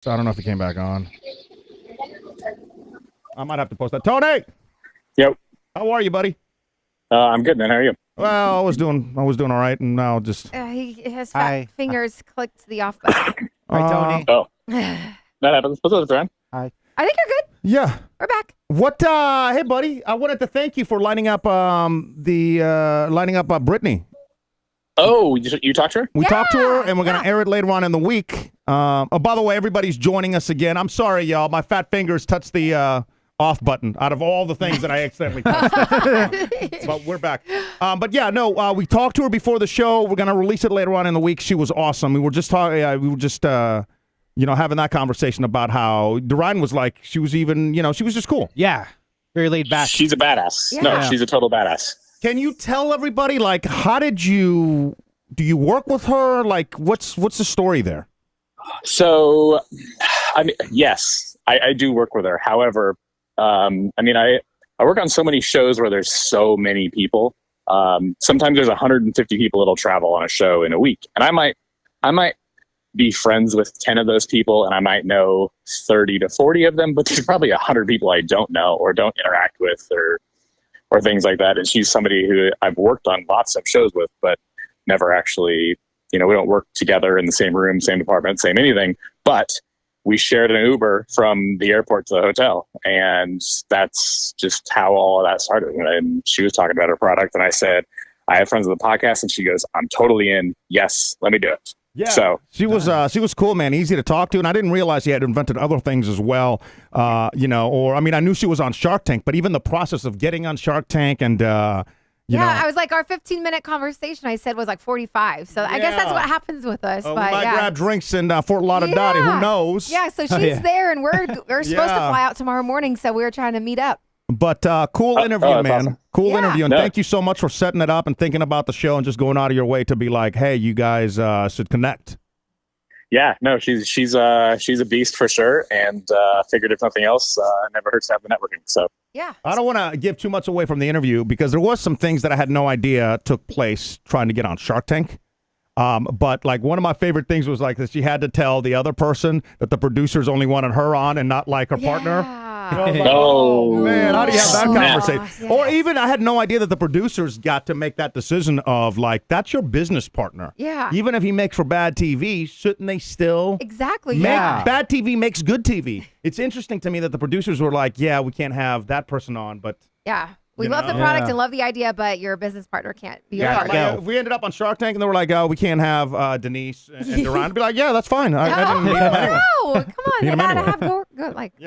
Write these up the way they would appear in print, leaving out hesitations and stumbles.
So I don't know if he came back on. I might have to post that. Tony! Yep. How are you, buddy? I'm good, man. How are you? Well, I was doing all right, and now just... His fat fingers clicked the off button. Hi, Tony. Oh. That happens. What's up, friend? Hi. I think you're good. Yeah. We're back. What, hey, buddy, I wanted to thank you for lining up, Brittany. Oh, you talked to her? We talked to her, and we're going to air it later on in the week. Oh, by the way, everybody's joining us again. I'm sorry, y'all. My fat fingers touched the off button out of all the things that I accidentally touched. But we're back. But yeah, no, we talked to her before the show. We're going to release it later on in the week. She was awesome. We were just talking. Having that conversation about how Duryan was like. She was even, she was just cool. Yeah, very laid back. She's a badass. Yeah. No, she's a total badass. Can you tell everybody, like, do you work with her? Like, what's the story there? So, I mean, yes, I do work with her. However, I work on so many shows where there's so many people. Sometimes there's 150 people that'll travel on a show in a week. And I might be friends with 10 of those people, and I might know 30 to 40 of them, but there's probably 100 people I don't know or don't interact with or things like that. And she's somebody who I've worked on lots of shows with, but never actually, we don't work together in the same room, same department, same anything, but we shared an Uber from the airport to the hotel. And that's just how all of that started. And she was talking about her product, and I said, I have friends on the podcast, and she goes, I'm totally in. Yes, let me do it. Yeah, so she was cool, man. Easy to talk to, and I didn't realize he had invented other things as well. I knew she was on Shark Tank, but even the process of getting on Shark Tank and I was like, our 15-minute conversation I said was like 45. So I guess that's what happens with us. We might grab drinks in Fort Lauderdale. Who knows? Yeah, so she's there, and we're supposed to fly out tomorrow morning, so we're trying to meet up. But cool interview, man. Awesome. Cool interview. And thank you so much for setting it up and thinking about the show and just going out of your way to be like, hey, you guys should connect. Yeah, no, she's a beast for sure. And figured if nothing else, it never hurts to have the networking. So yeah. I don't want to give too much away from the interview because there was some things that I had no idea took place trying to get on Shark Tank. But like one of my favorite things was like that she had to tell the other person that the producers only wanted her on and not like her partner. Oh, man, how do you have that conversation? Yes. Or even I had no idea that the producers got to make that decision of like, that's your business partner. Yeah. Even if he makes for bad TV, shouldn't they still? Exactly. Bad TV makes good TV. It's interesting to me that the producers were like, yeah, we can't have that person on, but. Yeah. We love the product and love the idea, but your business partner can't be your partner. Like, we ended up on Shark Tank, and they were like, "Oh, we can't have Denise and Duryan." I'd be like, "Yeah, that's fine." I didn't need them anyway. No, come on, you gotta have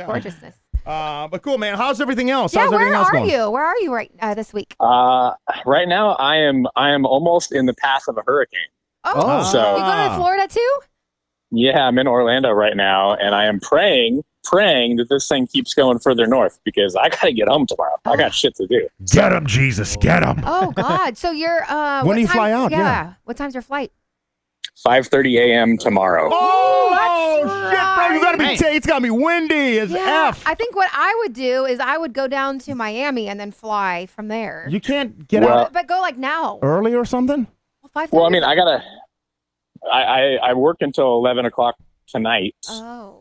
gorgeousness. But cool, man. How's everything else? Yeah, How's everything else going? Where are you right this week? right now, I am almost in the path of a hurricane. Oh, so you going to Florida too? Yeah, I'm in Orlando right now, and I am praying that this thing keeps going further north because I got to get home tomorrow. I got shit to do. Get him, Jesus, get him. Oh God! So you're when do you fly out? Yeah. What time's your flight? 5:30 a.m. tomorrow. Oh shit, right. bro! You gotta be. It's gotta be windy as F. I think what I would do is I would go down to Miami and then fly from there. You can't get out, but go like now, early or something. Well, I mean, I gotta. I work until 11 o'clock tonight. Oh.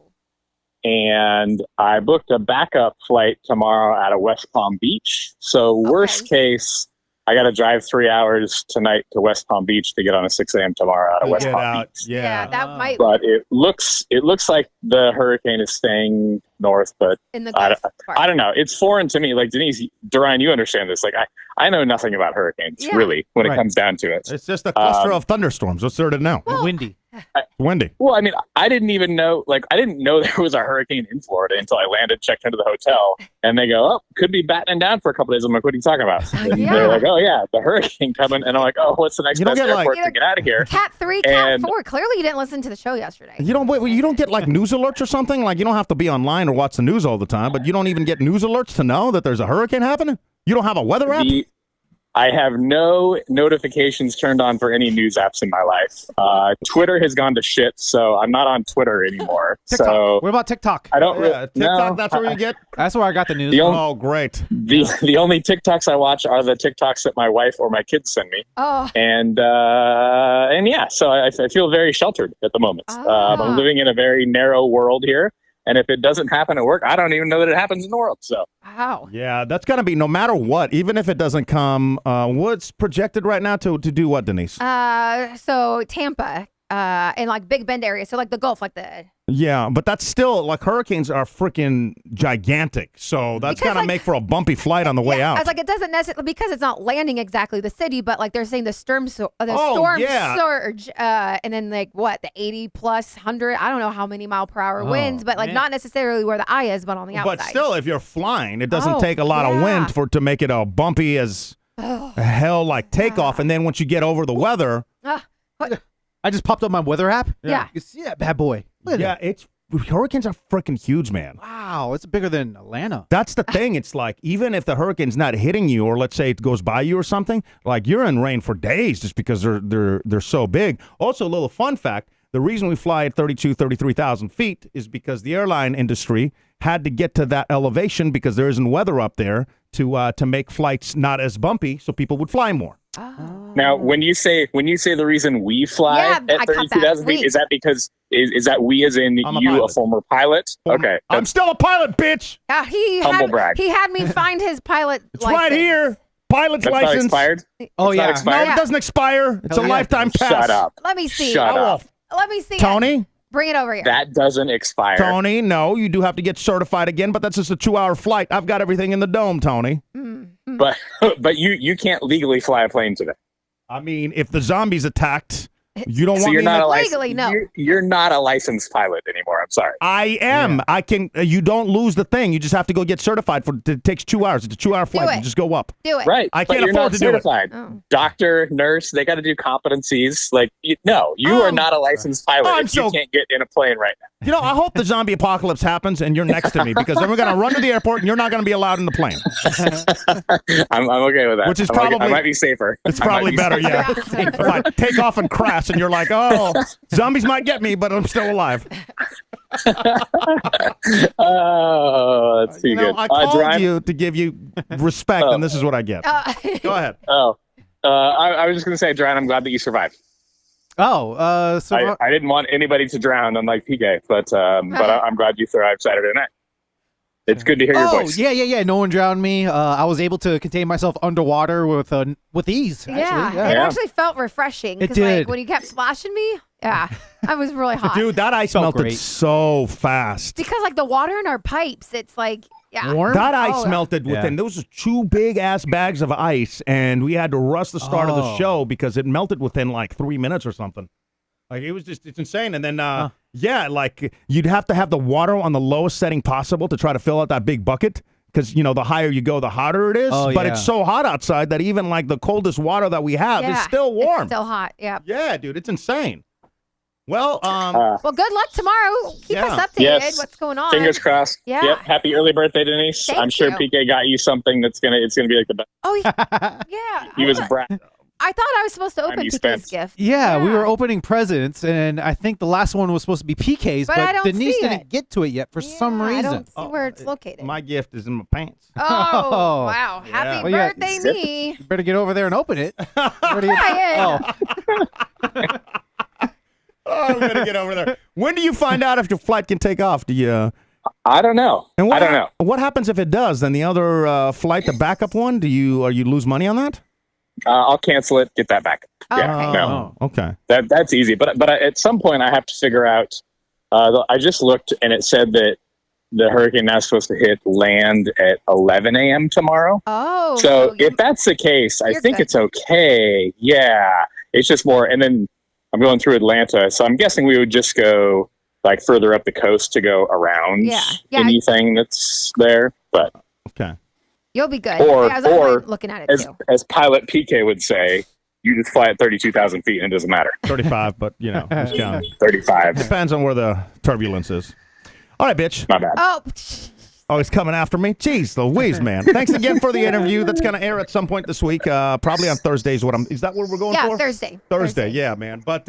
And I booked a backup flight tomorrow out of West Palm Beach. So worst case, I got to drive 3 hours tonight to West Palm Beach to get on a 6 a.m. tomorrow out of West Palm Beach. Yeah, that might. But it looks like the hurricane is staying north, but in the I don't know. It's foreign to me. Like Denise, Duryan, you understand this. Like I know nothing about hurricanes really when it comes down to it. It's just a cluster of thunderstorms. What's there to know? Well, windy. Windy. Well, I mean, I didn't even know. Like, I didn't know there was a hurricane in Florida until I landed, checked into the hotel, and they go, "Oh, could be battening down for a couple days." I'm like, "What are you talking about?" And they're like, "Oh yeah, the hurricane coming," and I'm like, "Oh, what's the next best airport to get out of here?" Cat 3, Cat 4. Clearly, you didn't listen to the show yesterday. You don't get like news alerts or something. Like you don't have to be online or watch the news all the time, but you don't even get news alerts to know that there's a hurricane happening. You don't have a weather app. I have no notifications turned on for any news apps in my life. Twitter has gone to shit, so I'm not on Twitter anymore. TikTok. So What about TikTok? I don't TikTok, no, that's where you get. That's where I got the news. Oh, great. The only TikToks I watch are the TikToks that my wife or my kids send me. Oh. And yeah, so I feel very sheltered at the moment. I'm living in a very narrow world here. And if it doesn't happen at work, I don't even know that it happens in the world. So, Wow. Yeah, that's going to be no matter what, even if it doesn't come. What's projected right now to do what, Denise? So Tampa, and like Big Bend area. So like the Gulf, like the. Yeah, but that's still like hurricanes are freaking gigantic. So that's going to make for a bumpy flight on the way out. I was like, it doesn't necessarily because it's not landing exactly the city, but like they're saying the storm surge, and then like what the 80 plus 100. I don't know how many mile per hour winds, but like not necessarily where the eye is, but on the outside. But still, if you're flying, it doesn't take a lot of wind to make it a bumpy as hell like takeoff. And then once you get over the weather, I just popped up my weather app. Yeah. You see that bad boy? Look at it. hurricanes are freaking huge, man. Wow, it's bigger than Atlanta. That's the thing. It's like, even if the hurricane's not hitting you, or let's say it goes by you or something, like you're in rain for days just because they're so big. Also, a little fun fact, the reason we fly at 33,000 feet is because the airline industry had to get to that elevation because there isn't weather up there to make flights not as bumpy, so people would fly more. Oh. Now, when you say the reason we fly at 32,000 feet, is that because is that we as in you, a former pilot? Okay, I'm still a pilot, bitch. Humble brag. He had me find his pilot. It's right here. Pilot's That's license. not expired. Oh it's yeah, not expired? No, it doesn't expire. It's a lifetime pass. Shut up. Let me see. Shut up. Let me see. Tony? Bring it over here. That doesn't expire. Tony, no, you do have to get certified again, but that's just a 2-hour flight. I've got everything in the dome, Tony. Mm-hmm. But you can't legally fly a plane today. I mean, if the zombies attacked, you don't want you're me not to... legally, no. You're not a licensed pilot anymore. I'm sorry. I am. Yeah. I can. You don't lose the thing. You just have to go get certified. It takes 2 hours. It's a 2-hour flight. You just go up. Do it. Right. I can't you're afford not to certified. do it. Oh. Doctor, nurse, they got to do competencies. Like, you are not a licensed pilot if you can't get in a plane right now. You know, I hope the zombie apocalypse happens and you're next to me, because then we're going to run to the airport and you're not going to be allowed in the plane. I'm okay with that. Which is probably... I might be safer. It's probably better, yeah. If I take off and crash and you're like, oh, zombies might get me, but I'm still alive. Oh, that's too good. I called you to give you respect, and this is what I get. Go ahead. I was just going to say, Duryan, I'm glad that you survived. So I didn't want anybody to drown, unlike PK, but I'm glad you survived Saturday night. It's good to hear your voice. Yeah. No one drowned me. I was able to contain myself underwater with ease. Actually. Yeah, it actually felt refreshing. It did. Like, when you kept splashing me, I was really hot. Dude, that ice melted so fast. Because like the water in our pipes, it's like warm. That ice melted within. Those are 2 big ass bags of ice, and we had to rush the start of the show because it melted within like 3 minutes or something. Like, it was just, it's insane. And then, like, you'd have to have the water on the lowest setting possible to try to fill out that big bucket. Because, the higher you go, the hotter it is. But it's so hot outside that even, like, the coldest water that we have is still warm. It's still hot, Yeah, dude, it's insane. Well, well, good luck tomorrow. Keep us updated. Yes. What's going on? Fingers crossed. Yeah. Yep. Happy early birthday, Denise. Thank I'm sure you. PK got you something it's gonna be like the best. Oh, yeah. He was brat. I thought I was supposed to open PK's gift. Yeah, we were opening presents, and I think the last one was supposed to be PK's, but Denise didn't get to it yet for some reason. I don't see where it's located. My gift is in my pants. Oh, wow. Happy birthday, me. You better get over there and open it. Where do you... I'm going to get over there. When do you find out if your flight can take off? Do you... I don't know. And I don't know. What happens if it does? Then the other flight, the backup one, do you lose money on that? I'll cancel it. Get that back. Okay. That's easy. But at some point, I have to figure out. I just looked, and it said that the hurricane now is supposed to hit land at 11 a.m. tomorrow. Oh. So if that's the case, I think it's okay. Yeah. It's just more. And then I'm going through Atlanta, so I'm guessing we would just go like further up the coast to go around anything that's there. But okay. You'll be good. Or looking at it too. As pilot PK would say, you just fly at 32,000 feet and it doesn't matter. 35, but it's counting. 35. Depends on where the turbulence is. All right, bitch. My bad. Oh. Oh, he's coming after me? Jeez Louise, man. Thanks again for the interview. That's going to air at some point this week. Probably on Thursdays. Is that what we're going for? Yeah, Thursday. Thursday, yeah, man. But,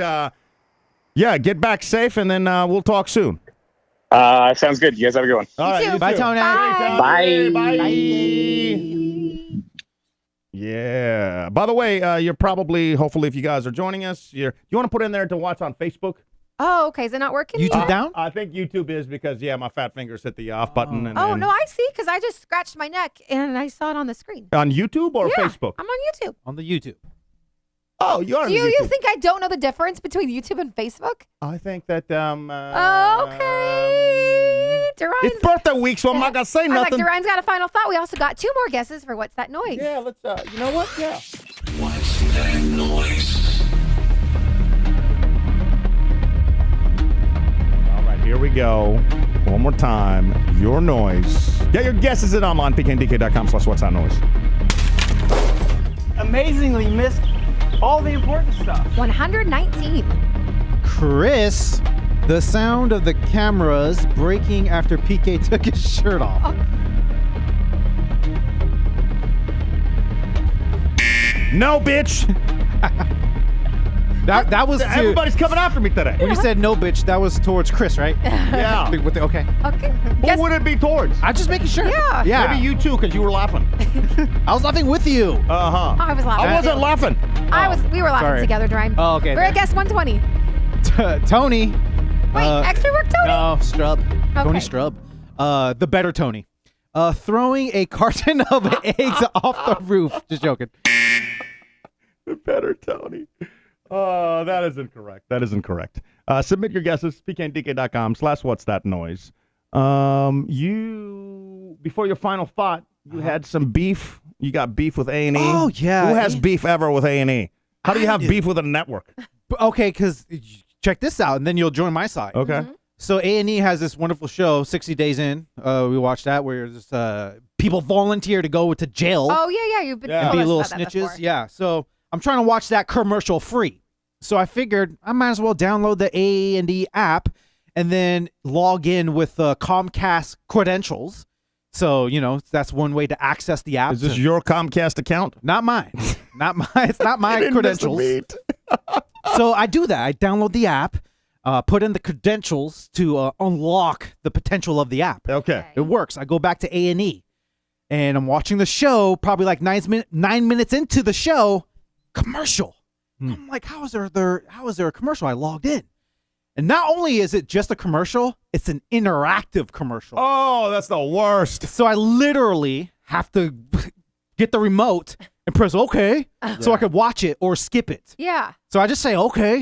yeah, get back safe, and then we'll talk soon. Sounds good. You guys have a good one. All right, too. Bye, Tony. Bye. Bye. Yeah. By the way, you're probably, hopefully, if you guys are joining us, you want to put in there to watch on Facebook? Oh, okay. Is it not working? YouTube down? I think YouTube is because, my fat fingers hit the off button. And, no, I see, because I just scratched my neck and I saw it on the screen. On YouTube or Yeah, Facebook? I'm on YouTube. On the YouTube. Oh, you're on Do you YouTube. think I don't know the difference between YouTube and Facebook? I think that, Okay. Duryan's, it's birthday week, so I'm not going to say I was like, nothing. Duryan's got a final thought. We also got 2 more guesses for What's That Noise? Yeah, let's, you know what? Yeah. What's that noise? All right, here we go. One more time. Your noise. Get your guesses in online, pkndk.com/what's that noise. Amazingly missed all the important stuff. 119. Chris, the sound of the cameras breaking after PK took his shirt off. No, bitch. That was to, Everybody's coming after me today. when you said no, bitch. That was towards Chris, right? Yeah. Okay. Okay. Who would it be towards? I'm just making sure. Yeah. Yeah. Maybe you too, because you were laughing. I was laughing with you. Uh-huh. I was laughing. I wasn't laughing. We were laughing Sorry. together, Duryan. Oh, okay. We're at guess 120. Tony. Wait, extra work, Tony? No, Strub. Okay. Tony Strub. The better Tony. Throwing a carton of eggs off the roof. Just joking. Better, Tony. That isn't correct. That isn't correct. Submit your guesses, pkndk.com/what's that noise. You, before your final thought, you had some beef. You got beef with A&E. Oh, yeah. Who has beef ever with A&E? How do you have beef with a network? Okay, because check this out, and then you'll join my side. Okay. Mm-hmm. So A&E has this wonderful show, 60 Days In. We watched that, where there's people volunteer to go to jail Oh, yeah. You've been Yeah. and told be us little about that snitches. before. Yeah. So I'm trying to watch that commercial free. So I figured I might as well download the A&E app and then log in with Comcast credentials. So, that's one way to access the app. Is this your Comcast account? Not mine. Not mine. It's not my You didn't miss a credentials. beat. So I do that. I download the app, put in the credentials to unlock the potential of the app. Okay. It works. I go back to A&E, and I'm watching the show. Probably like 9 minutes into the show, commercial. I'm like, how is there a commercial? I logged in, and not only is it just a commercial, it's an interactive commercial. Oh, that's the worst. So I literally have to get the remote and press OK so I could watch it or skip it. Yeah. So I just say, okay,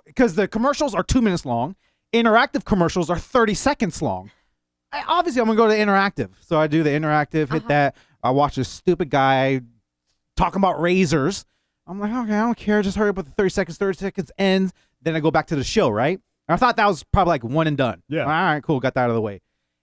because the commercials are 2 minutes long. Interactive commercials are 30 seconds long. Obviously, I'm going to go to interactive. So I do the interactive, hit that. I watch this stupid guy talking about razors. I'm like, okay, I don't care. Just hurry up with the 30 seconds ends. Then I go back to the show, right? And I thought that was probably like one and done. Yeah. All right, cool. Got that out of the way.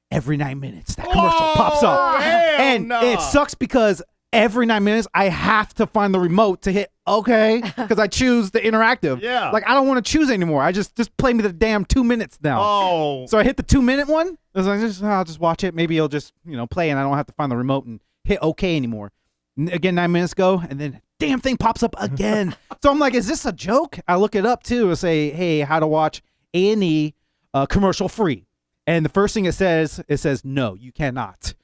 Every 9 minutes, that commercial pops up. hell And no. it sucks because every 9 minutes, I have to find the remote to hit okay because I choose the interactive. Yeah. Like, I don't want to choose anymore. I just play me the damn 2 minutes now. Oh. So I hit the 2 minute one. I was like, I'll just watch it. Maybe it'll just, play and I don't have to find the remote and hit okay anymore. Again, 9 minutes go, and then damn thing pops up again. So I'm like, is this a joke? I look it up too and say, hey, how to watch A&E commercial free. And the first thing it says, no, you cannot.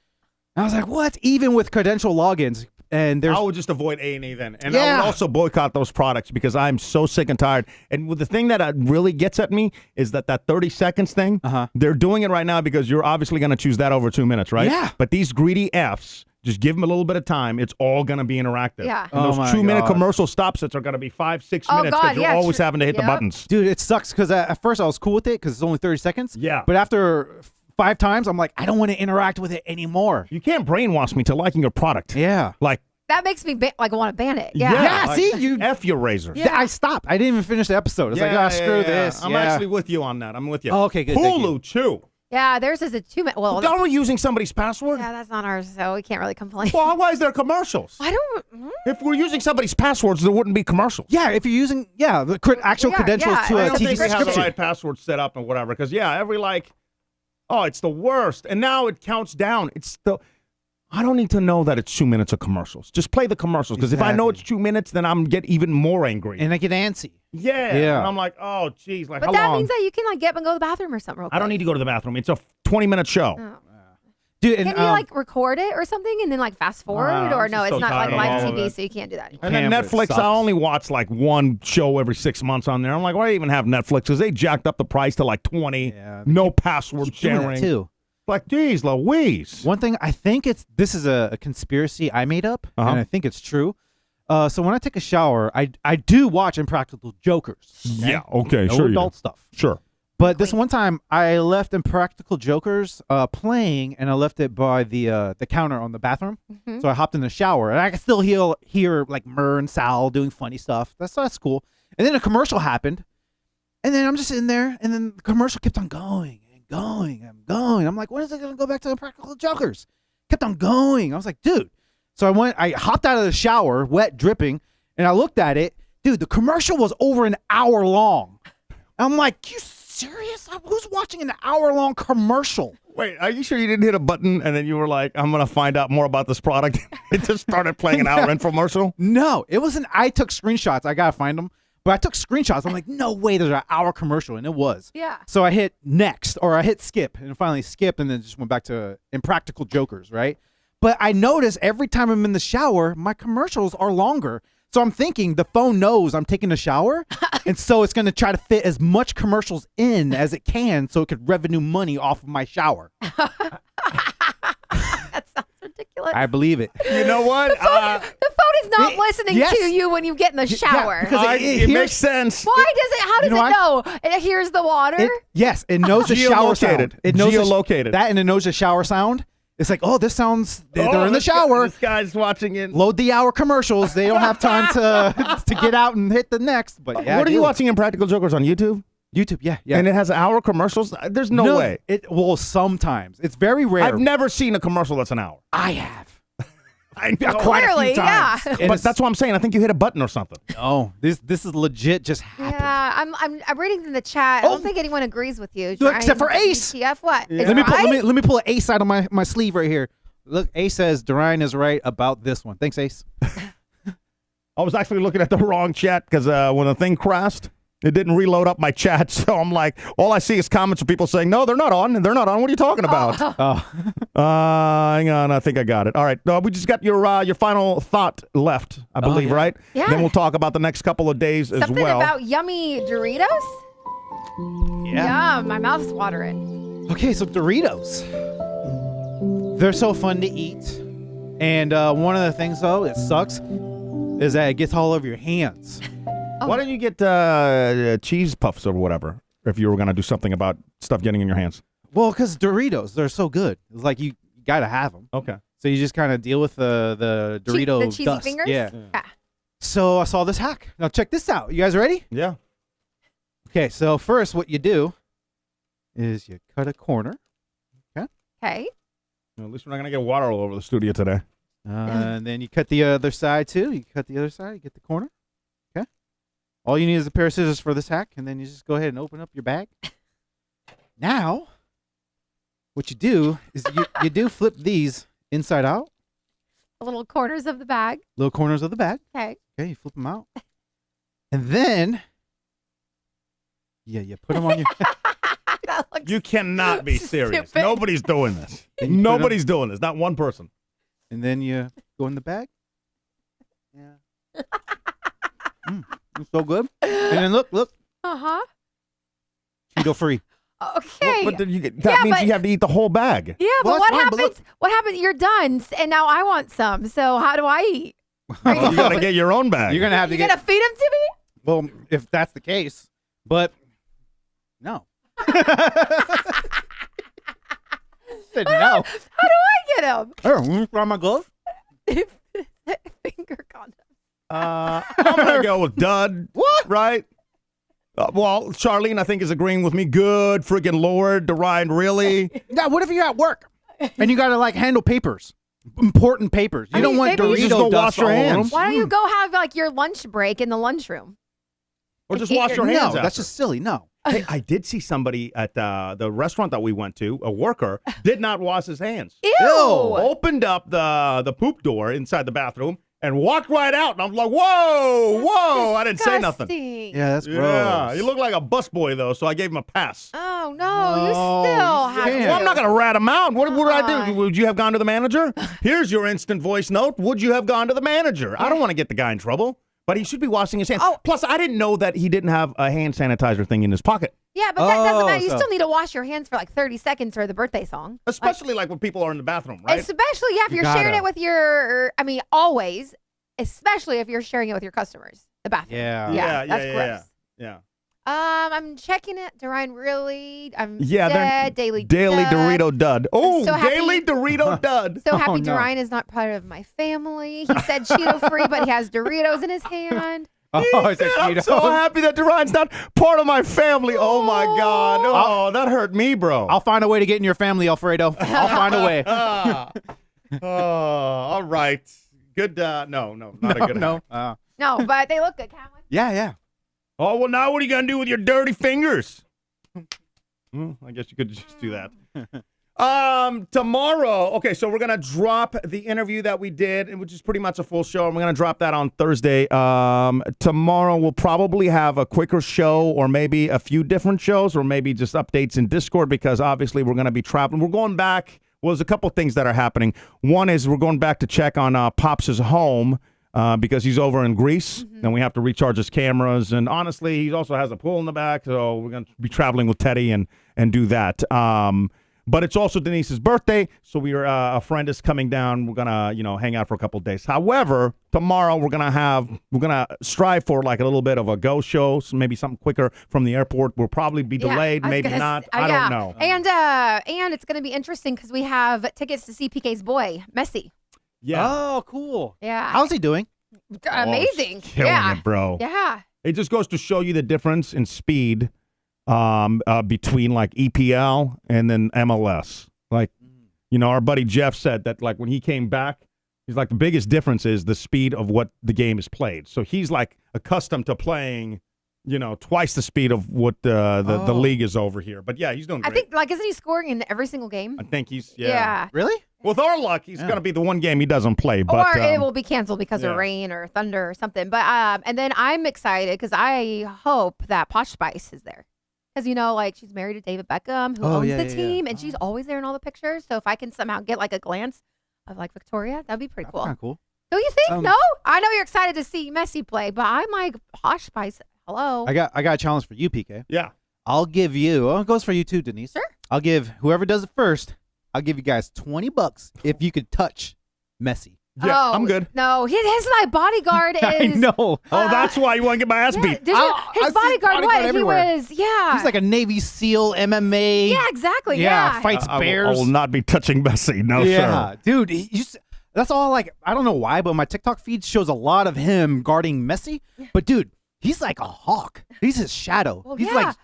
And I was like, what? Even with credential logins. And there's I would just avoid A&E then. And I Yeah. would also boycott those products because I'm so sick and tired. And the thing that really gets at me is that 30 seconds thing, they're doing it right now because you're obviously going to choose that over 2 minutes, right? Yeah. But these greedy Fs, just give them a little bit of time. It's all going to be interactive. Yeah. And Oh those my 2 minute God. commercial stop sets are going to be 5-6 Oh, minutes God, because you're yeah, always true. having to hit the Yep. buttons. dude, it sucks because at first I was cool with it because it's only 30 seconds. Yeah. But after 5 times, I'm like, I don't want to interact with it anymore. You can't brainwash me to liking your product. Yeah. Like, That makes me want to ban it. Yeah. Yeah, like, see, you- F your razors. Yeah. I stopped. I didn't even finish the episode. It's like, screw this. I'm Yeah. actually with you on that. I'm with you. Oh, okay, good. Thank Hulu, too. Yeah, theirs is a 2 minute. Well, Are we using somebody's password? yeah, that's not ours, so we can't really complain. Well, why is there commercials? I don't. If we're using somebody's passwords, there wouldn't be commercials. Yeah, if you're using actual Yeah, credentials yeah, to I a don't I don't TV think we have the subscription. right password set up and whatever. Because, every Oh, it's the worst. And now it counts down. I don't need to know that it's 2 minutes of commercials. Just play the commercials. Because if I know it's 2 minutes, then I'm get even more angry. And I get antsy. Yeah. And I'm like, oh, geez. Like, but how that long? means that you can like get up and go to the bathroom or something real quick. I don't need to go to the bathroom. It's a 20-minute show. Oh. Dude, Can and, you like record it or something and then like fast forward? Or I'm no, just it's so not like tired of live all of TV, it. so you can't do that anymore. And then But it Netflix, sucks. I only watch like one show every 6 months on there. I'm like, why do I even have Netflix? Because they jacked up the price to like 20. Yeah, No password keep doing that sharing. too. Like, geez, Louise. One thing I think this is a conspiracy I made up, and I think it's true. So when I take a shower, I do watch Impractical Jokers. Okay? Yeah, okay, No sure. adult stuff. Sure. But this one time, I left Impractical Jokers playing, and I left it by the counter on the bathroom. Mm-hmm. So I hopped in the shower, and I could still hear like Murr and Sal doing funny stuff. That's cool. And then a commercial happened, and then I'm just in there, and then the commercial kept on going and going and going. I'm like, when is it gonna go back to Impractical Jokers? Kept on going. I was like, dude. So I hopped out of the shower, wet, dripping, and I looked at it. Dude, the commercial was over an hour long. I'm like, you serious? Who's watching an hour-long commercial? Wait, are you sure you didn't hit a button and then you were like, I'm going to find out more about this product? It just started playing an hour infomercial? No, it wasn't. I took screenshots. I got to find them. But I took screenshots. I'm like, no way, there's an hour commercial. And it was. Yeah. So I hit next, or I hit skip, and finally skipped, and then just went back to Impractical Jokers, right? But I notice every time I'm in the shower, my commercials are longer. So I'm thinking the phone knows I'm taking a shower, and so it's going to try to fit as much commercials in as it can so it could revenue money off of my shower. That sounds ridiculous. I believe it. You know what? The phone is not listening yes. to you when you get in the shower. because it makes sense. Why does it? How does know it know? It hears the water. Yes, it knows the shower sound. It knows Geolocated. that, and it knows the shower sound. It's like, oh, this sounds. They're in the shower. This guy's watching it. Load the hour commercials. They don't have time to get out and hit the next. But yeah, What are you dude. watching Impractical Jokers on YouTube? YouTube, yeah. And it has hour commercials? There's no way. Well, sometimes it's very rare. I've never seen a commercial that's an hour. I have. I know. Quite a few Clearly, yeah. times. But that's what I'm saying. I think you hit a button or something. Oh, this is legit. Just happened. Yeah, I'm reading in the chat. I don't think anyone agrees with you. Look, except for Ace. TF, what? Yeah. Is Let me right? let me pull an Ace out of my sleeve right here. Look, Ace says Duryan is right about this one. Thanks, Ace. I was actually looking at the wrong chat because when the thing crashed, it didn't reload up my chat. So I'm like, all I see is comments of people saying, no, they're not on. They're not on. What are you talking about? Oh, Hang on. I think I got it. All right. We just got your final thought left, I believe, yeah. right? Yeah. Then we'll talk about the next couple of days Something as well. about yummy Doritos? yeah. Yeah, my mouth's watering. Okay, so Doritos. They're so fun to eat. And one of the things, though, it sucks, is that it gets all over your hands. Why don't you get cheese puffs or whatever if you were going to do something about stuff getting in your hands? Well, because Doritos, they're so good. It's like you got to have them. Okay. So you just kind of deal with the Dorito The cheesy dust. fingers? Yeah. Yeah. So I saw this hack. Now check this out. You guys ready? Yeah. Okay, so first what you do is you cut a corner. Okay. Well, at least we're not going to get water all over the studio today. And then you cut the other side too. You cut the other side, you get the corner. Okay. All you need is a pair of scissors for this hack, and then you just go ahead and open up your bag. Now, what you do is you do flip these inside out, The little corners of the bag. little corners of the bag. Okay. Okay, you flip them out. And then, you put them on your... That looks You cannot be serious. Stupid. Nobody's doing this. Then you put Nobody's doing this. Not one person. And then you go in the bag. Yeah. It's so good. And then look, Uh-huh. keto free. Okay. But then that Yeah, means but- you have to eat the whole bag. Yeah, Well, but that's what fine, but happens? What happens? You're done, and now I want some. So how do I eat? Are You got to get your own bag. You're gonna have to you get. gonna feed them to me? Well, if that's the case, but no. Said no. How do I get them? Oh, from my glove. Finger condom. I'm going to go with dud. What? Right? Well, Charlene, I think, is agreeing with me. Good friggin' Lord. Duryan, really? Yeah. What if you're at work and you gotta like handle papers, important papers? You I don't mean, want maybe you Dorito just go dust wash your all over hands. them. Why don't you go have like your lunch break in the lunchroom? Or just wash your hands No, out. that's just silly. No. Hey, I did see somebody at the restaurant that we went to, a worker, did not wash his hands. Ew. Opened up the poop door inside the bathroom and walked right out. And I'm like, whoa. I didn't say nothing. Disgusting. Yeah, that's Yeah, gross. he looked like a busboy, though, so I gave him a pass. Oh, no. You still have damn. to. Well, I'm not going to rat him out. What would I do? Would you have gone to the manager? Here's your instant voice note. Would you have gone to the manager? I don't want to get the guy in trouble, but he should be washing his hands. Oh. Plus, I didn't know that he didn't have a hand sanitizer thing in his pocket, Yeah, but that doesn't matter. You so- still need to wash your hands for like 30 seconds for the birthday song. especially like when people are in the bathroom, right? Especially, yeah, if You you're sharing gotta. it with your, I mean, always, especially if you're sharing it with your customers. The bathroom. Yeah. That's gross. Yeah. I'm checking it. Duryan, really? I'm Yeah, they're dead. Daily Daily Dud. Dorito Dud. Oh, so happy- Daily Dorito Dud. So happy Oh, no. Duryan is not part of my family. He said Cheeto free, but he has Doritos in his hand. Oh, it's a I'm Cheeto. so happy that Duryan's not part of my family. Oh my God. Oh, that hurt me, bro. I'll find a way to get in your family, Alfredo. I'll find a way. Oh, all right. Good. No, not a good. No. No, but they look good, Cameron. Yeah. Oh, well, now what are you going to do with your dirty fingers? I guess you could just do that. Tomorrow, okay, so we're going to drop the interview that we did, which is pretty much a full show, and we're going to drop that on Thursday. Tomorrow, we'll probably have a quicker show or maybe a few different shows or maybe just updates in Discord because obviously we're going to be traveling. We're going back. Well, there's a couple things that are happening. One is we're going back to check on Pops' home. Because he's over in Greece, and we have to recharge his cameras. And honestly, he also has a pool in the back, so we're going to be traveling with Teddy and do that. But it's also Denise's birthday, so a friend is coming down. We're gonna, hang out for a couple of days. However, tomorrow we're gonna strive for like a little bit of a go show, so maybe something quicker from the airport. We'll probably be delayed, I was maybe gonna not. s- I yeah. don't know. And it's going to be interesting because we have tickets to see PK's boy, Messi. Yeah, Oh, cool. Yeah. How's he doing? Amazing. killing Yeah. it, bro. Yeah. It just goes to show you the difference in speed between like EPL and then MLS. Like, our buddy Jeff said that like when he came back, he's like the biggest difference is the speed of what the game is played. So he's like accustomed to playing, twice the speed of what the league is over here. But yeah, he's doing great. I think, like, isn't he scoring in every single game? I think he's Really? With our luck, he's going to be the one game he doesn't play. But Or it will be canceled because yeah. of rain or thunder or something. But and then I'm excited because I hope that Posh Spice is there. Because, like, she's married to David Beckham, who owns the team, and she's always there in all the pictures. So if I can somehow get, like, a glance of, like, Victoria, that'd be pretty cool. Kind of cool. Don't you think? No? I know you're excited to see Messi play, but I'm like, Posh Spice, hello. I got a challenge for you, PK. yeah. I'll give you. Oh, it goes for you too, Denise. Sure. I'll give whoever does it first. I'll give you guys $20 if you could touch Messi. Yeah, Oh, I'm good. No, his my bodyguard is. I know. Oh, that's why you want to get my ass Yeah, beat. did you, I his see bodyguard, bodyguard what? everywhere. He was, yeah. He's like a Navy SEAL MMA. Yeah, exactly. Yeah. Fights I bears. will not be touching Messi. No, yeah, sir. dude. That's all. Like, I don't know why, but my TikTok feed shows a lot of him guarding Messi. But dude, he's like a hawk. He's his shadow. Well, he's yeah. like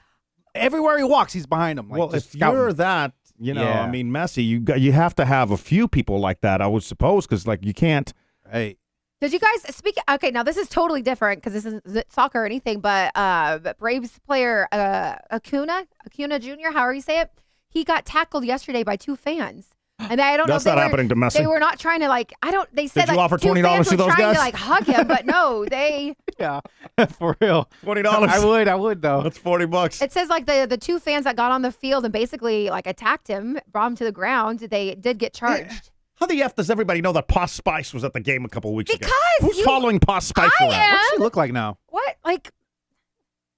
everywhere he walks, he's behind him. Like, Well, just if scouting. you're that, Yeah. I mean, Messi, you have to have a few people like that, I would suppose, because like you can't. Right. Did you guys speak? Okay, now this is totally different because this isn't soccer or anything, but Braves player Acuna Jr., however you say it, he got tackled yesterday by two fans. And I don't know That's if they not were, happening to Messi. They were not trying to they said Did you like offer two $20 fans to were those trying guys? to like hug him, but no, they. Yeah. For real. $20. I would though. That's $40. It says like the two fans that got on the field and basically like attacked him, brought him to the ground. They did get charged. How the F does everybody know that Posh Spice was at the game a couple of weeks ago? Because Who's following Posh Spice I around? am. What does she look like now? What? Like,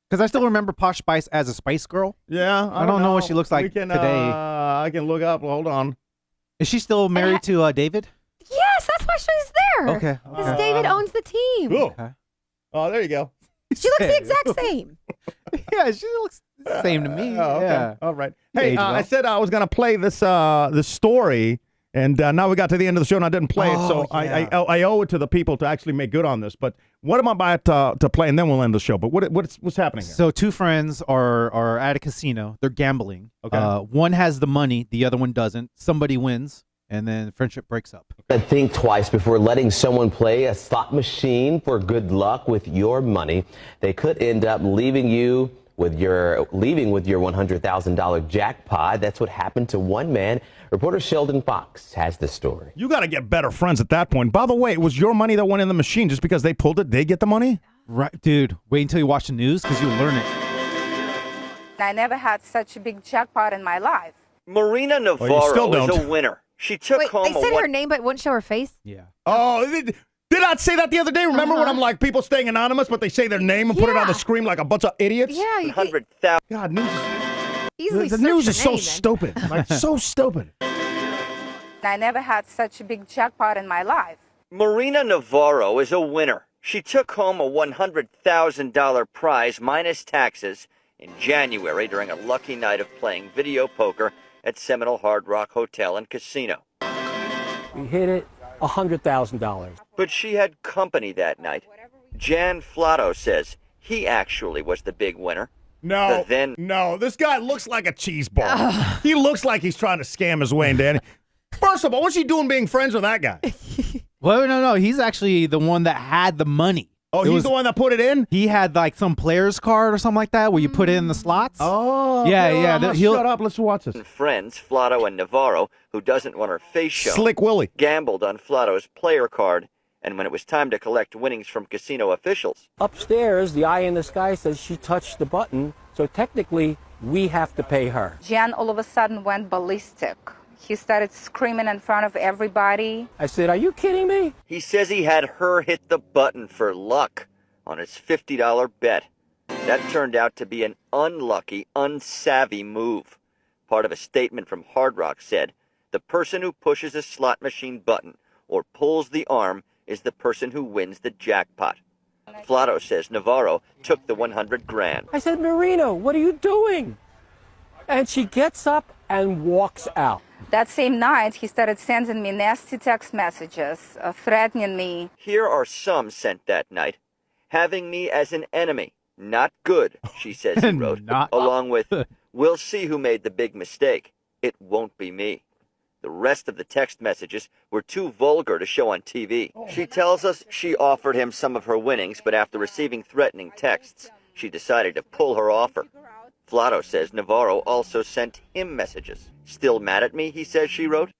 Because I still remember Posh Spice as a Spice Girl. Yeah, I don't know what she looks like we can, today. I can look up. Hold on. Is she still married to David? yes, that's why she's there. Okay. Because David owns the team. Ooh. Okay. Oh, there you go. She looks the exact same. Yeah, she looks the same to me. Oh, okay. Yeah. All right. You Hey, age well. I said I was going to play this story, and now we got to the end of the show, and I didn't play it, so Oh, yeah. I owe it to the people to actually make good on this. But what am I about to play, and then we'll end the show. But what's happening here? So two friends are at a casino. They're gambling. Okay. One has the money, the other one doesn't. Somebody wins, and then friendship breaks up. Think twice before letting someone play a slot machine for good luck with your money. They could end up leaving you leaving with your $100,000 jackpot. That's what happened to one man. Reporter Sheldon Fox has the story. You got to get better friends at that point. By the way, it was your money that went in the machine. Just because they pulled it, they get the money? Right, dude. Wait until you watch the news because you'll learn it. I never had such a big jackpot in my life. Marina Navarro is a winner. She took Wait, home they said her name but wouldn't show her face? Yeah. Oh, did I say that the other day? Remember when I'm like, people staying anonymous, but they say their name and put it on the screen like a bunch of idiots? Yeah. 100,000. God, news Easily the search news your is so name, then. stupid. Like, so stupid. I never had such a big jackpot in my life. Marina Navarro is a winner. She took home a $100,000 prize minus taxes in January during a lucky night of playing video poker at Seminole Hard Rock Hotel and Casino. We hit it $100,000. But she had company that night. Jan Flatto says he actually was the big winner. No, this guy looks like a cheese ball. He looks like he's trying to scam his way in, Danny. First of all, what's he doing being friends with that guy? Well, no. He's actually the one that had the money. Oh, he's the one that put it in? He had like some player's card or something like that where you put in the slots. Oh. Yeah. Shut up. Let's watch this. Friends, Flatto and Navarro, who doesn't want her face shown, Slick Willie, gambled on Flatto's player card. And when it was time to collect winnings from casino officials, Upstairs, the eye in the sky says she touched the button, so technically we have to pay her. Jan all of a sudden went ballistic. He started screaming in front of everybody. I said, are you kidding me? he says he had her hit the button for luck on his $50 bet. That turned out to be an unlucky, unsavvy move. Part of a statement from Hard Rock said, the person who pushes a slot machine button or pulls the arm is the person who wins the jackpot. Flatto says Navarro took the $100,000. I said, Marina, what are you doing? And she gets up and walks out. That same night, he started sending me nasty text messages, threatening me. Here are some sent that night. Having me as an enemy. Not good, she says he wrote. Along with, we'll see who made the big mistake. It won't be me. The rest of the text messages were too vulgar to show on TV. She tells us she offered him some of her winnings, but after receiving threatening texts, she decided to pull her offer. Flatto says Navarro also sent him messages. Still mad at me, he says she wrote.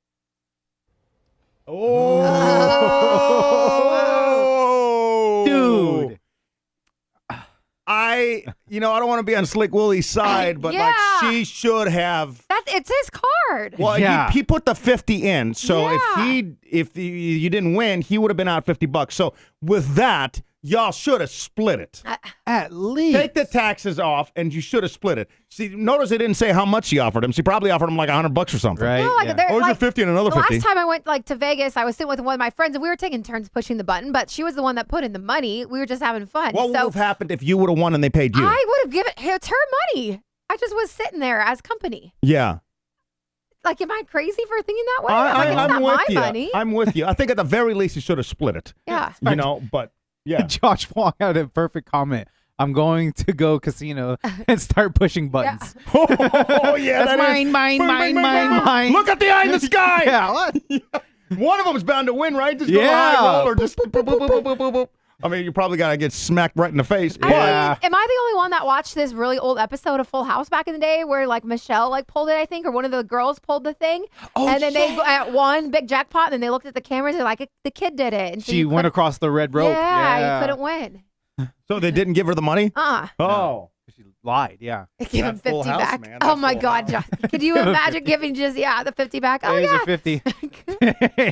Oh, dude. I don't want to be on Slick Willie's side, but like she should have. It's his card. Well, he put the 50 in, so if you didn't win, he would have been out $50. So with that, y'all should have split it. At least Take the taxes off, and you should have split it. See, notice they didn't say how much she offered him. She probably offered him like $100 or something. right. No, Or was it 50 and another the 50? last time I went to Vegas, I was sitting with one of my friends and we were taking turns pushing the button, but she was the one that put in the money. We were just having fun. What would have happened if you would have won and they paid you? I would have given it's her money. I just was sitting there as company. Yeah. Like, am I crazy for thinking that way? I'm it's not with my you. money. I'm with you. I think at the very least you should have split it. Yeah. But yeah. Josh Wong had a perfect comment. I'm going to go casino and start pushing buttons. Oh, yeah. That's that is. mine. Look at the eye in the sky. Yeah, what? One of them's bound to win, right? Just go high roll or just boop, boop, boop, boop, boop, boop, boop. I mean, you probably got to get smacked right in the face. But Yeah. Am I the only one that watched this really old episode of Full House back in the day where like Michelle like pulled it, I think, or one of the girls pulled the thing? And then they at one big jackpot and then they looked at the cameras and they're like, the kid did it. And so She went across the red rope. Yeah, you couldn't win. So they didn't give her the money? Oh. She lied, yeah. Give him 50 Full House, back. man. Oh That's my Full God, Josh. Could you imagine giving just the 50 back? Oh Here's yeah. your 50.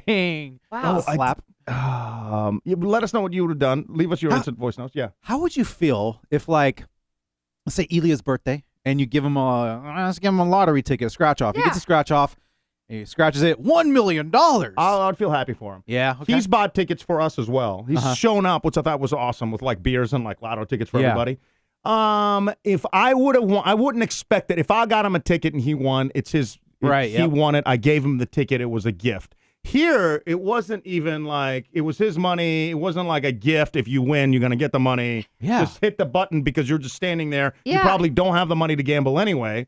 Dang. Wow. Slap. Let us know what you would have done. Leave us your instant voice notes. Yeah. How would you feel if, like, let's say Elia's birthday, and you give him let's give him a lottery ticket, a scratch off. He gets a scratch off. He scratches it, $1 million. I'd feel happy for him. Yeah. Okay. He's bought tickets for us as well. He's shown up, which I thought was awesome, with like beers and like lotto tickets for everybody. If I would have won, I wouldn't expect that. If I got him a ticket and he won, it's his. Right. He won it. I gave him the ticket. It was a gift. Here, it wasn't even like it was his money. It wasn't like a gift. If you win, you're going to get the money. Yeah. Just hit the button because you're just standing there. Yeah. You probably don't have the money to gamble anyway.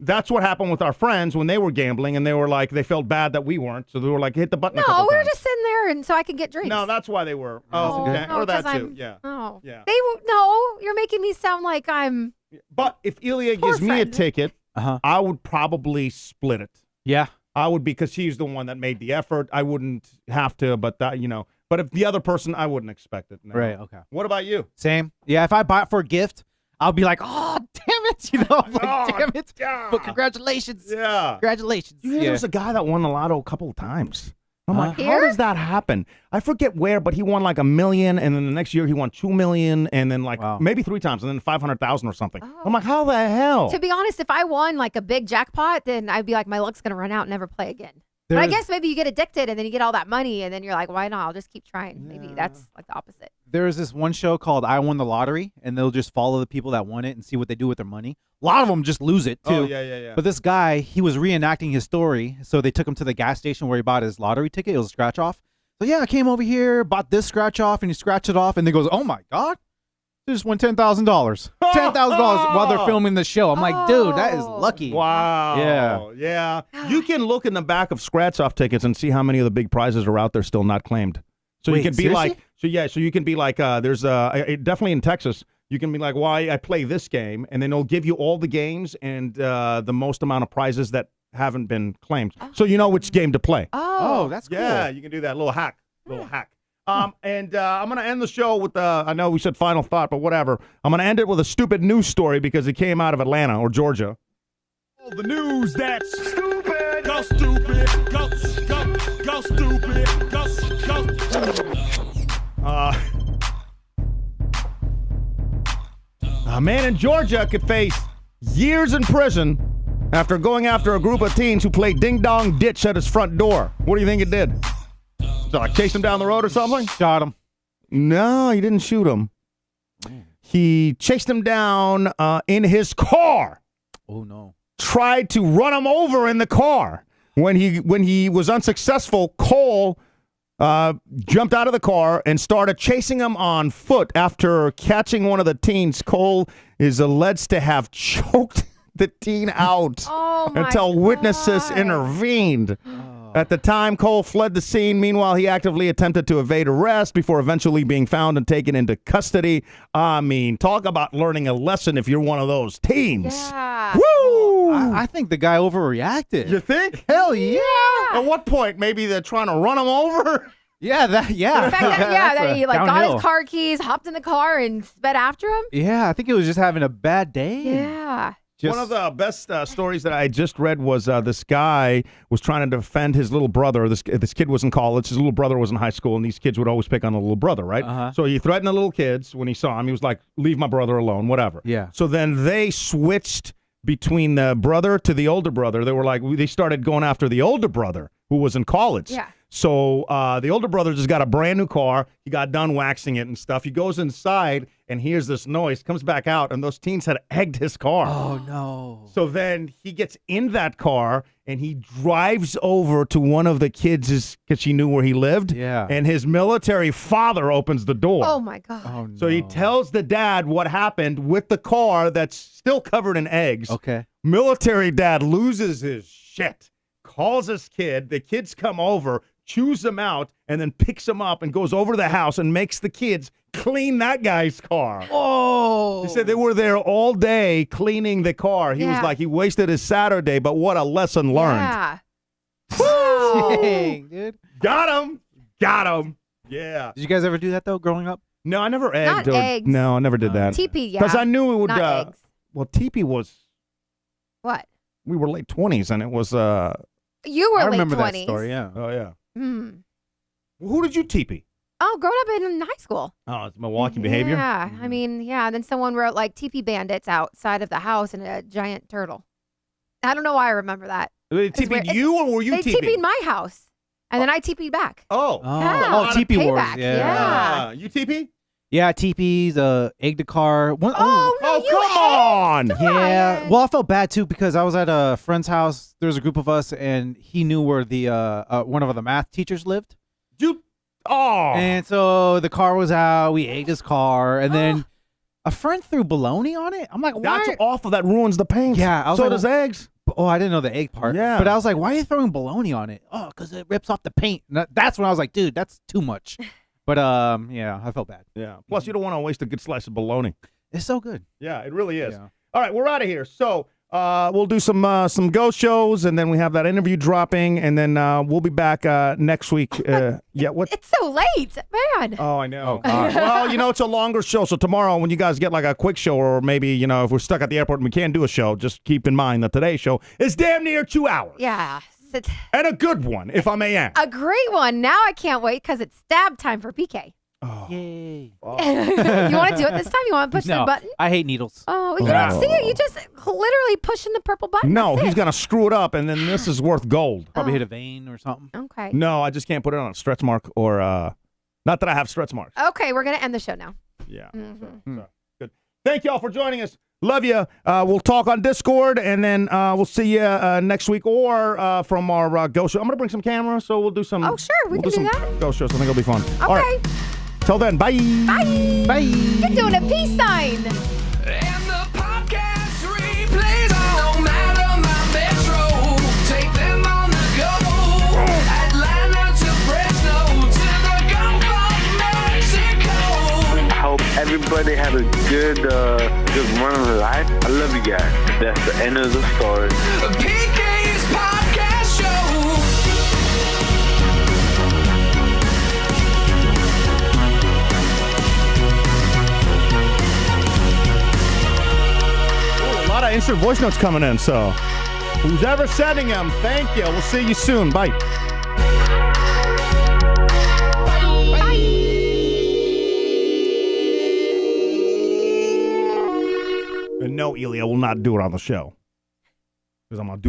That's what happened with our friends when they were gambling, and they were like, they felt bad that we weren't. So they were like, hit the button. No, we were just sitting there, and so I could get drinks. No, that's why they were. Oh, okay. No, Or that 'cause too. I'm- Yeah. Oh, Yeah. No, you're making me sound like I'm. But if Ilya Poor gives me a friend. ticket, I would probably split it. Yeah. I would, because he's the one that made the effort. I wouldn't have to, but that, but if the other person, I wouldn't expect it. No. Right. Okay. What about you? Same. Yeah. If I buy it for a gift, I'll be like, oh, damn it. I'm like, Oh, damn it. yeah. But congratulations. Yeah. Congratulations. You hear there's a guy that won the lotto a couple of times. I'm like, how Here? does that happen? I forget where, but he won like $1 million, and then the next year he won $2 million, and then like maybe 3 times, and then 500,000 or something. I'm like, how the hell? To be honest, if I won like a big jackpot, then I'd be like, my luck's gonna run out and never play again. But I guess maybe you get addicted, and then you get all that money, and then you're like, why not? I'll just keep trying. Maybe that's like the opposite. There's this one show called I Won the Lottery, and they'll just follow the people that won it and see what they do with their money. A lot of them just lose it, too. Oh, yeah. But this guy, he was reenacting his story, so they took him to the gas station where he bought his lottery ticket. It was a scratch-off. So, yeah, I came over here, bought this scratch-off, and he scratched it off, and he goes, oh, my God. They just won $10,000. $10,000 while they're filming the show. I'm like, dude, that is lucky. Wow. Yeah. You can look in the back of scratch-off tickets and see how many of the big prizes are out there still not claimed. So Wait, you can be seriously? like, so you can be like, there's definitely in Texas, you can be like, why I play this game, and then it'll give you all the games and the most amount of prizes that haven't been claimed. So you know which game to play. Oh, that's cool. Yeah, you can do that little hack. And I'm going to end the show with, I know we said final thought, but whatever. I'm going to end it with a stupid news story because it came out of Atlanta or Georgia. All the news that's stupid. Go stupid. Go stupid. Go. A man in Georgia could face years in prison after going after a group of teens who played ding-dong ditch at his front door. What do you think it did? So I chased him down the road or something? Shot him. No, he didn't shoot him. He chased him down in his car. Oh, no. Tried to run him over in the car. When he was unsuccessful, Cole jumped out of the car and started chasing him on foot after catching one of the teens. Cole is alleged to have choked the teen out until witnesses intervened. At the time, Cole fled the scene. Meanwhile, he actively attempted to evade arrest before eventually being found and taken into custody. I mean, talk about learning a lesson if you're one of those teens. Yeah. Woo! I think the guy overreacted. You think? Hell yeah. At what point? Maybe they're trying to run him over? Yeah, The fact that he like got downhill. his car keys, hopped in the car, and sped after him. Yeah, I think he was just having a bad day. Yeah. One of the best stories that I just read was this guy was trying to defend his little brother. This kid was in college. His little brother was in high school, and these kids would always pick on the little brother, right? So he threatened the little kids when he saw him. He was like, leave my brother alone, whatever. Yeah. So then they switched between the brother to the older brother. They were like, they started going after the older brother who was in college. Yeah. So the older brother just got a brand new car. He got done waxing it and stuff. He goes inside and hears this noise, comes back out, and those teens had egged his car. Oh, no. So then he gets in that car and he drives over to one of the kids because she knew where he lived. Yeah. And his military father opens the door. Oh my God. Oh, no. So he tells the dad what happened with the car that's still covered in eggs. Okay. Military dad loses his shit, calls his kid. The kids come over, chews them out, and then picks them up and goes over to the house and makes the kids clean that guy's car. Oh. He said they were there all day cleaning the car. He was like, he wasted his Saturday, but what a lesson learned. Yeah. Dang, dude. Got him. Yeah. Did you guys ever do that, though, growing up? No, I never egged. Not eggs. No, I never did that. TP, yeah. Because I knew it would. Not eggs. Well, TP was, What? we were late 20s, and it was. You were I late remember 20s. that story, yeah. Oh, yeah. Hmm. Who did you TP? Oh, growing up in high school. Oh, it's Milwaukee behavior? Yeah. I mean, yeah. And then someone wrote like TP bandits outside of the house and a giant turtle. I don't know why I remember that. They TP'd you, or were you They TP'd? TP'd my house. And then I TP'd back. Oh. Yeah. TP Wars. Payback, Yeah. You TP? Yeah, TP's, egged a car. Oh, no, you on. Yeah. Well, I felt bad too because I was at a friend's house. There was a group of us, and he knew where the one of the math teachers lived. And so the car was out. We ate his car, and then a friend threw bologna on it. I'm like, why? That's awful. That ruins the paint. Yeah. I was so like, does eggs. Oh, I didn't know the egg part. Yeah. But I was like, why are you throwing bologna on it? Oh, because it rips off the paint. And that's when I was like, dude, that's too much. But yeah, I felt bad. Yeah. Plus, you don't want to waste a good slice of bologna. It's so good. Yeah, it really is. Yeah. All right, we're out of here. So we'll do some ghost shows, and then we have that interview dropping, and then we'll be back next week. Yeah, what? It's so late, man. Oh, I know. Well, it's a longer show, so tomorrow when you guys get like a quick show, or maybe, if we're stuck at the airport and we can't do a show, just keep in mind that today's show is damn near 2 hours. Yeah. And a good one, if I may add. A great one. Now I can't wait because it's stab time for PK. Oh. Yay. Oh. You want to do it this time? You want to push the button? I hate needles. Oh, you don't see it. You just literally pushing the purple button. No, That's he's it. going to screw it up, and then this is worth gold. Probably hit a vein or something. Okay. No, I just can't put it on a stretch mark or, not that I have stretch marks. Okay, we're going to end the show now. Yeah. Mm-hmm. So, good. Thank y'all for joining us. Love you. We'll talk on Discord, and then we'll see you next week or from our ghost show. I'm going to bring some cameras, so we'll do some. Oh, sure. We can do that. Ghost shows. I think it'll be fun. Okay. All right. Till then, bye. Bye. Bye. You're doing a peace sign. And the podcast replays on Alabama Metro. Take them on the go. Atlanta to Fresno to the Gulf of Mexico. I hope everybody had a good run of their life. I love you guys. That's the end of the story. PK's podcast show. A lot of instant voice notes coming in, so who's ever sending them, thank you. We'll see you soon. Bye. And no, Elia will not do it on the show because I'm going to do